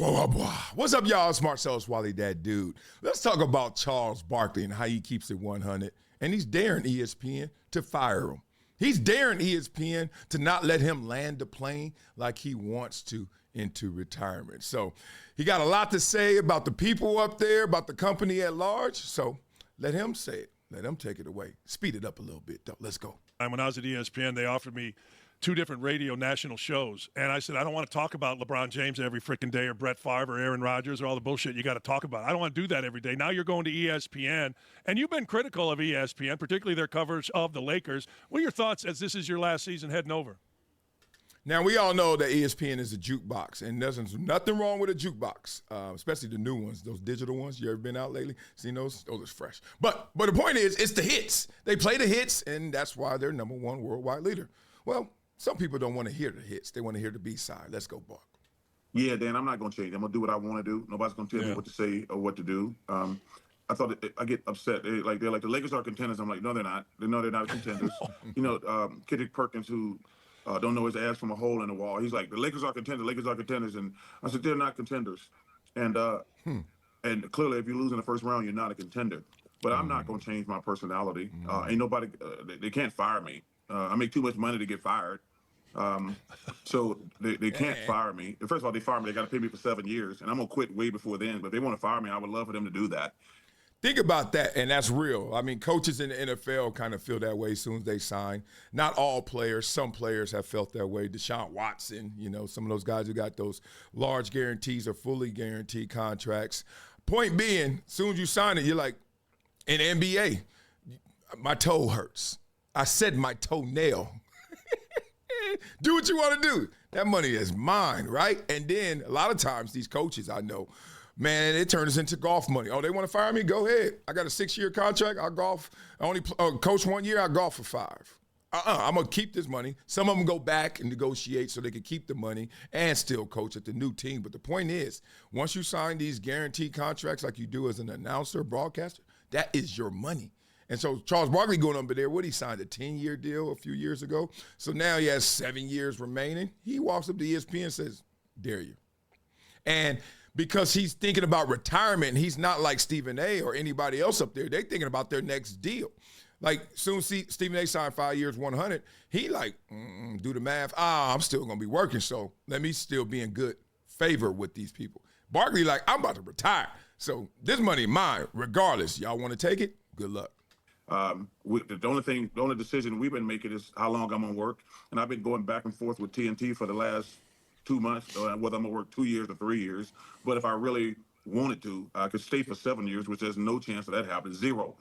What's up, y'all? It's Marcellus Wiley, that dude. Let's talk about Charles Barkley and how he keeps it 100. And he's daring ESPN to fire him. He's daring ESPN to not let him land the plane like he wants to into retirement. So he got a lot to say about the people up there, about the company at large. So let him say it. Let him take it away. Speed it up a little bit, though. Let's go. When I was at ESPN, they offered me 2 different radio national shows. And I said, I don't want to talk about LeBron James every freaking day or Brett Favre or Aaron Rodgers or all the bullshit you got to talk about. I don't want to do that every day. Now you're going to ESPN. And you've been critical of ESPN, particularly their coverage of the Lakers. What are your thoughts as this is your last season heading over? Now, we all know that ESPN is a jukebox, and there's nothing wrong with a jukebox, especially the new ones, those digital ones. You ever been out lately? Seen those? Those are fresh. But the point is, it's the hits. They play the hits, and that's why they're #1 worldwide leader. Well, some people don't want to hear the hits. They want to hear the B-side. Let's go, Bark. Yeah, Dan, I'm not going to change. I'm going to do what I want to do. Nobody's going to tell me what to say or what to do. I thought I get upset. They're like the Lakers are contenders. I'm like, no, they're not. No, they're not contenders. Kendrick Perkins, who don't know his ass from a hole in the wall. He's like, the Lakers are contenders. Lakers are contenders. And I said, they're not contenders. And and clearly, if you lose in the first round, you're not a contender. But I'm not going to change my personality. Ain't nobody. They can't fire me. I make too much money to get fired. So they can't fire me. First of all, they fire me. They got to pay me for 7 years, and I'm gonna quit way before then. But if they want to fire me, I would love for them to do that. Think about that, and that's real. I mean, coaches in the NFL kind of feel that way as soon as they sign. Not all players. Some players have felt that way. Deshaun Watson, some of those guys who got those large guarantees or fully guaranteed contracts. Point being, as soon as you sign it, you're like, in NBA, my toe hurts. I said my toenail. Do what you want to do. That money is mine, right? And then a lot of times these coaches I know, man, it turns into golf money. Oh, they want to fire me? Go ahead. I got a 6-year contract. I'll golf. I only coach 1 year. I golf for 5. I'm going to keep this money. Some of them go back and negotiate so they can keep the money and still coach at the new team. But the point is, once you sign these guaranteed contracts like you do as an announcer, broadcaster, that is your money. And so Charles Barkley going up there, he signed a 10-year deal a few years ago. So now he has 7 years remaining. He walks up to ESPN and says, dare you. And because he's thinking about retirement, he's not like Stephen A. or anybody else up there. They're thinking about their next deal. Like, soon Stephen A. signed 5 years, 100. He like, do the math. I'm still going to be working, so let me still be in good favor with these people. Barkley like, I'm about to retire. So this money mine, regardless. Y'all want to take it? Good luck. The only decision we've been making is how long I'm gonna work, and I've been going back and forth with TNT for the last 2 months, whether I'm gonna work 2 years or 3 years. But if I really wanted to, I could stay for 7 years, which there's no chance of that happening. Zero.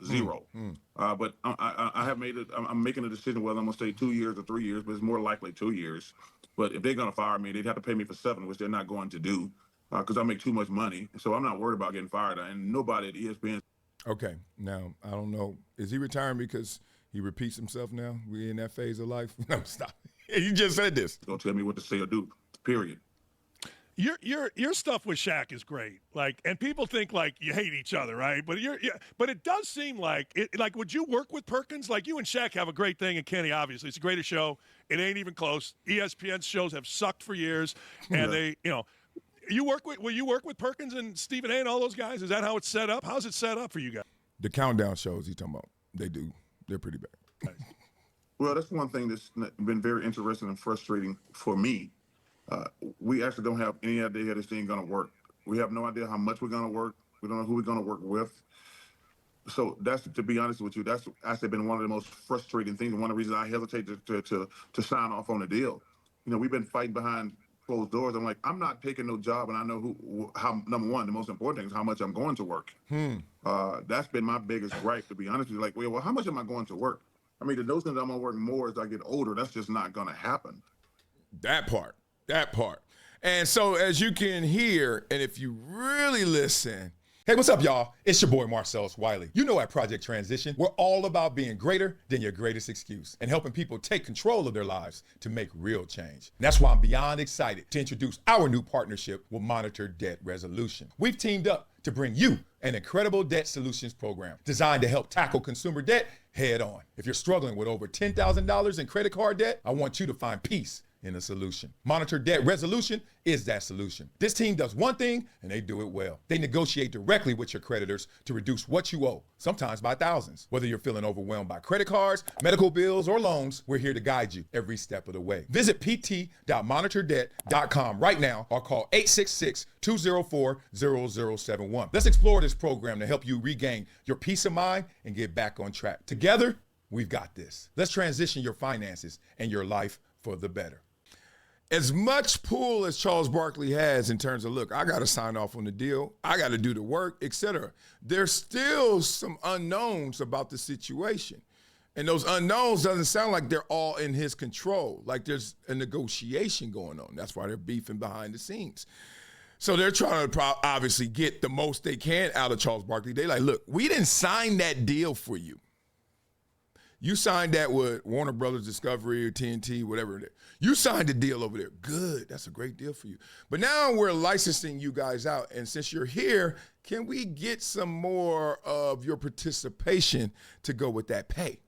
But I have made it. I'm making a decision whether I'm gonna stay 2 years or 3 years, but it's more likely 2 years. But if they're gonna fire me, they'd have to pay me for 7, which they're not going to do, because I make too much money. So I'm not worried about getting fired, and nobody at ESPN. Okay, now, I don't know. Is he retiring because he repeats himself now? We in that phase of life? No, stop. You just said this. Don't tell me what to say or do, period. Your stuff with Shaq is great. Like, and people think like you hate each other, right? But but it does seem like would you work with Perkins? Like, you and Shaq have a great thing, and Kenny, obviously, it's a greater show. It ain't even close. ESPN shows have sucked for years, and will you work with Perkins and Stephen A. and all those guys? Is that how it's set up? How's it set up for you guys? The countdown shows he's talking about, they're pretty bad. Well, that's one thing that's been very interesting and frustrating for me. We actually don't have any idea how this thing is going to work. We have no idea how much we're going to work. We don't know who we're going to work with. So that's, to be honest with you, that's actually been one of the most frustrating things, and one of the reasons I hesitate to sign off on the deal. We've been fighting behind closed doors. I'm like, I'm not taking no job, and I know how. Number one, the most important thing is how much I'm going to work. That's been my biggest gripe, to be honest with you. Like, well, how much am I going to work? I mean, the notion that I'm gonna work more as I get older, that's just not gonna happen. That part. And so, as you can hear, and if you really listen, hey, what's up, y'all? It's your boy, Marcellus Wiley. You know, at Project Transition, we're all about being greater than your greatest excuse and helping people take control of their lives to make real change. And that's why I'm beyond excited to introduce our new partnership with Monitor Debt Resolution. We've teamed up to bring you an incredible debt solutions program designed to help tackle consumer debt head on. If you're struggling with over $10,000 in credit card debt, I want you to find peace in a solution. Monitor Debt Resolution is that solution. This team does one thing, and they do it well. They negotiate directly with your creditors to reduce what you owe, sometimes by thousands. Whether you're feeling overwhelmed by credit cards, medical bills, or loans, we're here to guide you every step of the way. Visit pt.monitordebt.com right now or call 866-204-0071. Let's explore this program to help you regain your peace of mind and get back on track. Together, we've got this. Let's transition your finances and your life for the better. As much pull as Charles Barkley has in terms of, look, I got to sign off on the deal, I got to do the work, etc., there's still some unknowns about the situation. And those unknowns doesn't sound like they're all in his control. Like there's a negotiation going on. That's why they're beefing behind the scenes. So they're trying to obviously get the most they can out of Charles Barkley. They like, look, we didn't sign that deal for you. You signed that with Warner Brothers Discovery or TNT, whatever it is. You signed the deal over there. Good. That's a great deal for you. But now we're licensing you guys out. And since you're here, can we get some more of your participation to go with that pay?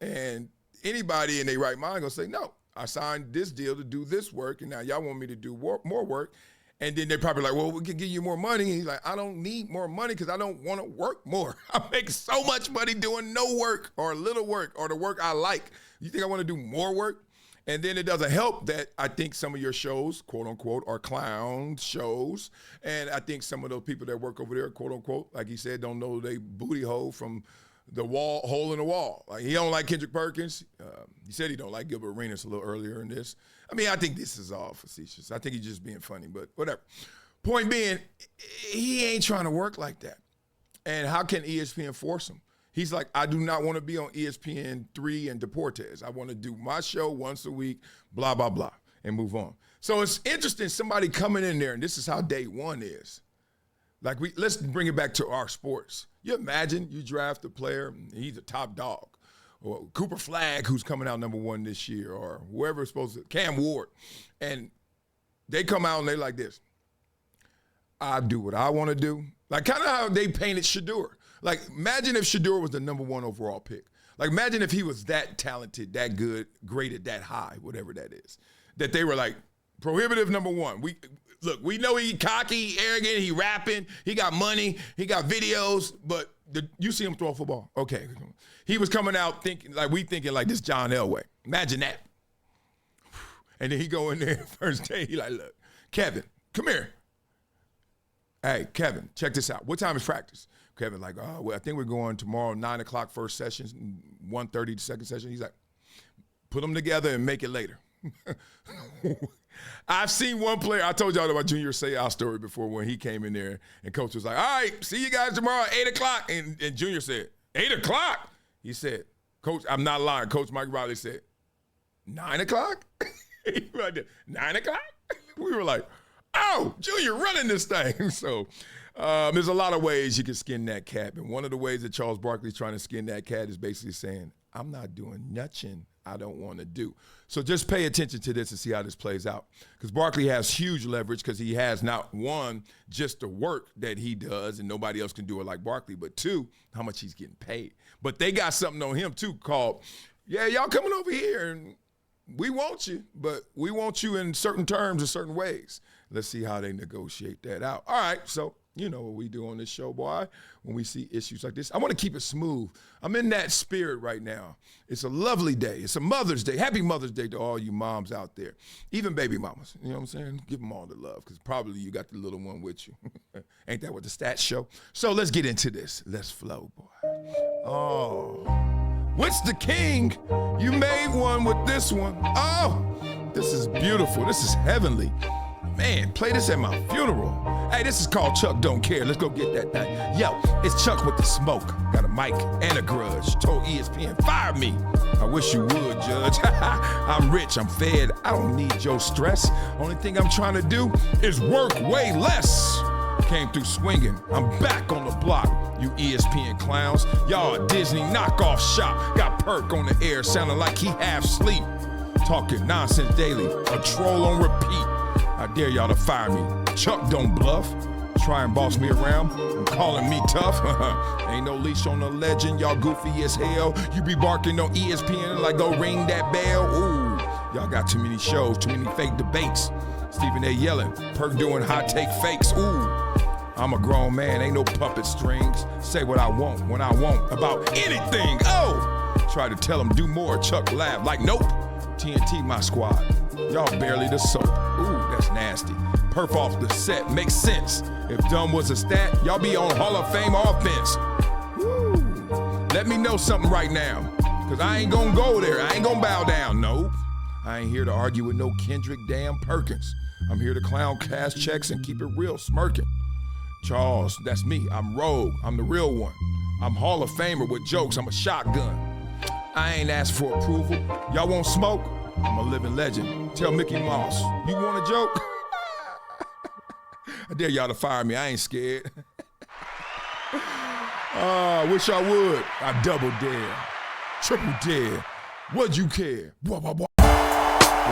And anybody in their right mind going to say, no, I signed this deal to do this work, and now y'all want me to do more work. And then they're probably like, well, we can give you more money. And he's like, I don't need more money because I don't want to work more. I make so much money doing no work or little work or the work I like. You think I want to do more work? And then it doesn't help that I think some of your shows, quote unquote, are clown shows. And I think some of those people that work over there, quote unquote, like he said, don't know they booty hole from the hole in the wall. Like he don't like Kendrick Perkins. He said he don't like Gilbert Arenas a little earlier in this. I mean, I think this is all facetious. I think he's just being funny, but whatever. Point being, he ain't trying to work like that. And how can ESPN force him? He's like, I do not want to be on ESPN 3 and Deportes. I want to do my show once a week, blah, blah, blah, and move on. So it's interesting, somebody coming in there, and this is how day one is. Like, let's bring it back to our sports. You imagine you draft a player, and he's a top dog. Or Cooper Flagg, who's coming out number 1 this year, or whoever's supposed to, Cam Ward. And they come out and they like this. I do what I want to do. Like kind of how they painted Shedeur. Like imagine if Shedeur was the number 1 overall pick. Like imagine if he was that talented, that good, graded that high, whatever that is. That they were like, prohibitive number 1. We know he cocky, arrogant, he rapping, he got money, he got videos, but you see him throw a football. Okay. He was coming out thinking like this John Elway. Imagine that. And then he go in there first day, he like, look, Kevin, come here. Hey, Kevin, check this out. What time is practice? Kevin like, oh, well, I think we're going tomorrow, 9 o'clock first session, 1:30 the second session. He's like, put them together and make it later. I've seen one player, I told y'all about Junior Seau story before when he came in there and coach was like, all right, see you guys tomorrow at 8 o'clock. And Junior said, 8 o'clock? He said, Coach, I'm not lying. Coach Mike Riley said, 9 o'clock? Right there, 9 o'clock? We were like, oh, Junior running this thing. So there's a lot of ways you can skin that cat. And one of the ways that Charles Barkley's trying to skin that cat is basically saying, I'm not doing nothing I don't want to do. So just pay attention to this and see how this plays out. Because Barkley has huge leverage because he has not, 1, just the work that he does and nobody else can do it like Barkley, but 2, how much he's getting paid. But they got something on him too called, yeah, y'all coming over here and we want you, but we want you in certain terms and certain ways. Let's see how they negotiate that out. All right, so you know what we do on this show, boy, when we see issues like this. I want to keep it smooth. I'm in that spirit right now. It's a lovely day. It's a Mother's Day. Happy Mother's Day to all you moms out there, even baby mamas. You know what I'm saying? Give them all the love because probably you got the little one with you. Ain't that what the stats show? So let's get into this. Let's flow, boy. Oh, what's the king? You made one with this one. Oh, this is beautiful. This is heavenly. Man, play this at my funeral. Hey, this is called Chuck Don't Care. Let's go get that thing. Yo, it's Chuck with the smoke. Got a mic and a grudge. Told ESPN, fire me. I wish you would, Judge. I'm rich, I'm fed. I don't need your stress. Only thing I'm trying to do is work way less. Came through swinging. I'm back on the block. You ESPN clowns. Y'all a Disney knockoff shop. Got Perk on the air, sounding like he half sleep. Talking nonsense daily. A troll on repeat. I dare y'all to fire me. Chuck don't bluff. Try and boss me around. I'm calling me tough. Ain't no leash on the legend. Y'all goofy as hell. You be barking on ESPN like go ring that bell. Ooh, Y'all got too many shows, too many fake debates. Stephen A. yelling, Perk doing hot take fakes. Ooh, I'm a grown man, ain't no puppet strings. Say what I want, when I want, about anything. Oh, try to tell him do more, Chuck laugh like nope. TNT my squad, y'all barely the soap. Ooh, that's nasty. Perf off the set, makes sense. If dumb was a stat, y'all be on Hall of Fame offense. Woo. Let me know something right now, cause I ain't gonna go there, I ain't gonna bow down, no. I ain't here to argue with no Kendrick damn Perkins. I'm here to clown, cash checks, and keep it real, smirking. Charles, that's me, I'm Rogue, I'm the real one. I'm Hall of Famer with jokes, I'm a shotgun. I ain't asked for approval, y'all want smoke? I'm a living legend, tell Mickey Mouse, you want a joke? I dare y'all to fire me, I ain't scared. Wish I would, I double dare, triple dare, would you care? Blah, blah, blah.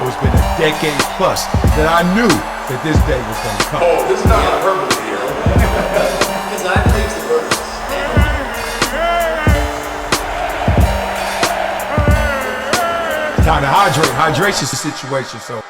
It's been a decade plus that I knew that this day was going to come. Oh, this is not hyperbole here. Because I believe the verse. Time to hydrate. Hydration's the situation, so.